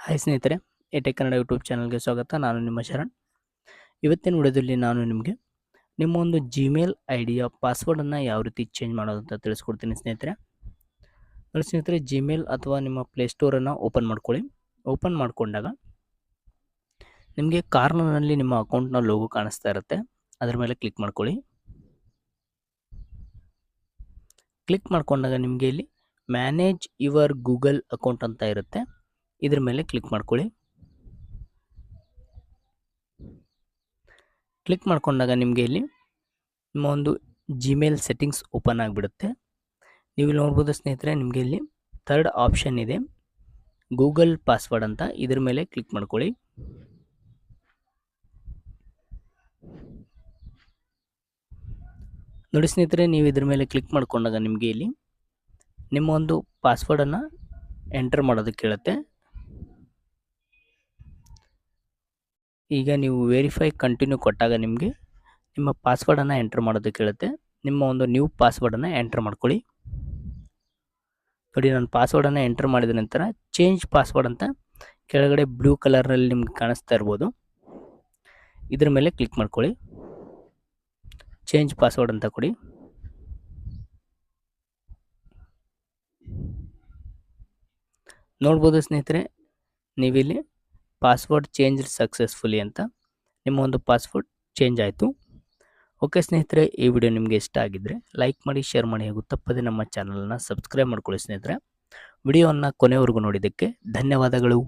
Hi ಸ್ನೇಹಿತರೆ, ಎಟೆಕ್ Kannada YouTube ಚಾನಲ್ಗೆ ಸ್ವಾಗತ. ನಾನು ನಿಮ್ಮ ಶರಣ್. ಇವತ್ತಿನ ವಿಡಿಯೋದಲ್ಲಿ ನಾನು ನಿಮಗೆ ನಿಮ್ಮ ಒಂದು ಜಿಮೇಲ್ ಐಡಿಯ ಪಾಸ್ವರ್ಡನ್ನು ಯಾವ ರೀತಿ ಚೇಂಜ್ ಮಾಡೋದು ಅಂತ ತಿಳಿಸ್ಕೊಡ್ತೀನಿ ಸ್ನೇಹಿತರೆ. ನೋಡಿ ಸ್ನೇಹಿತರೆ, ಜಿಮೇಲ್ ಅಥವಾ ನಿಮ್ಮ ಪ್ಲೇಸ್ಟೋರನ್ನು ಓಪನ್ ಮಾಡ್ಕೊಳ್ಳಿ. ಓಪನ್ ಮಾಡಿಕೊಂಡಾಗ ನಿಮಗೆ ಕಾರ್ನರ್ನಲ್ಲಿ ನಿಮ್ಮ ಅಕೌಂಟ್ನ ಲೋಗೋ ಕಾಣಿಸ್ತಾ ಇರುತ್ತೆ. ಅದರ ಮೇಲೆ ಕ್ಲಿಕ್ ಮಾಡ್ಕೊಳ್ಳಿ. ಕ್ಲಿಕ್ ಮಾಡಿಕೊಂಡಾಗ ನಿಮಗೆ ಇಲ್ಲಿ ಮ್ಯಾನೇಜ್ ಯುವರ್ ಗೂಗಲ್ ಅಕೌಂಟ್ ಅಂತ ಇರುತ್ತೆ. ಇದ್ರ ಮೇಲೆ ಕ್ಲಿಕ್ ಮಾಡ್ಕೊಳ್ಳಿ. ಕ್ಲಿಕ್ ಮಾಡಿಕೊಂಡಾಗ ನಿಮಗೆ ಇಲ್ಲಿ ನಿಮ್ಮ ಒಂದು ಜಿಮೇಲ್ ಸೆಟ್ಟಿಂಗ್ಸ್ ಓಪನ್ ಆಗಿಬಿಡುತ್ತೆ. ನೀವು ನೋಡ್ಬೋದು ಸ್ನೇಹಿತರೆ, ನಿಮಗೆ ಇಲ್ಲಿ ಥರ್ಡ್ ಆಪ್ಷನ್ ಇದೆ, ಗೂಗಲ್ ಪಾಸ್ವರ್ಡ್ ಅಂತ. ಇದ್ರ ಮೇಲೆ ಕ್ಲಿಕ್ ಮಾಡ್ಕೊಳ್ಳಿ. ನೋಡಿ ಸ್ನೇಹಿತರೆ, ನೀವು ಇದ್ರ ಮೇಲೆ ಕ್ಲಿಕ್ ಮಾಡಿಕೊಂಡಾಗ ನಿಮಗೆ ಇಲ್ಲಿ ನಿಮ್ಮ ಒಂದು ಪಾಸ್ವರ್ಡನ್ನು ಎಂಟರ್ ಮಾಡೋದಕ್ಕೆ ಕೇಳುತ್ತೆ. ಈಗ ನೀವು ವೆರಿಫೈ ಕಂಟಿನ್ಯೂ ಕೊಟ್ಟಾಗ ನಿಮಗೆ ನಿಮ್ಮ ಪಾಸ್ವರ್ಡನ್ನು ಎಂಟರ್ ಮಾಡೋದಕ್ಕೆ ಹೇಳುತ್ತೆ. ನಿಮ್ಮ ಒಂದು ನ್ಯೂ ಪಾಸ್ವರ್ಡನ್ನು ಎಂಟರ್ ಮಾಡ್ಕೊಳ್ಳಿ. ನೋಡಿ, ನಾನು ಪಾಸ್ವರ್ಡನ್ನು ಎಂಟರ್ ಮಾಡಿದ ನಂತರ ಚೇಂಜ್ ಪಾಸ್ವರ್ಡ್ ಅಂತ ಕೆಳಗಡೆ ಬ್ಲೂ ಕಲರ್ನಲ್ಲಿ ನಿಮ್ಗೆ ಕಾಣಿಸ್ತಾ ಇರ್ಬೋದು. ಇದ್ರ ಮೇಲೆ ಕ್ಲಿಕ್ ಮಾಡ್ಕೊಳ್ಳಿ. ಚೇಂಜ್ ಪಾಸ್ವರ್ಡ್ ಅಂತ ಕೊಡಿ. ನೋಡ್ಬೋದು ಸ್ನೇಹಿತರೆ, ನೀವಿಲ್ಲಿ ಪಾಸ್ವರ್ಡ್ ಚೇಂಜ್ ಸಕ್ಸಸ್ಫುಲಿ ಅಂತ ನಿಮ್ಮ ಒಂದು ಪಾಸ್ವರ್ಡ್ ಚೇಂಜ್ ಆಯಿತು. ಓಕೆ ಸ್ನೇಹಿತರೆ, ಈ ವಿಡಿಯೋ ನಿಮಗೆ ಇಷ್ಟ ಆಗಿದ್ದರೆ ಲೈಕ್ ಮಾಡಿ, ಶೇರ್ ಮಾಡಿ, ಹಾಗೂ ತಪ್ಪದೆ ನಮ್ಮ ಚಾನಲನ್ನು ಸಬ್ಸ್ಕ್ರೈಬ್ ಮಾಡ್ಕೊಳ್ಳಿ ಸ್ನೇಹಿತರೆ. ವಿಡಿಯೋವನ್ನು ಕೊನೆವರೆಗೂ ನೋಡಿದ್ದಕ್ಕೆ ಧನ್ಯವಾದಗಳು.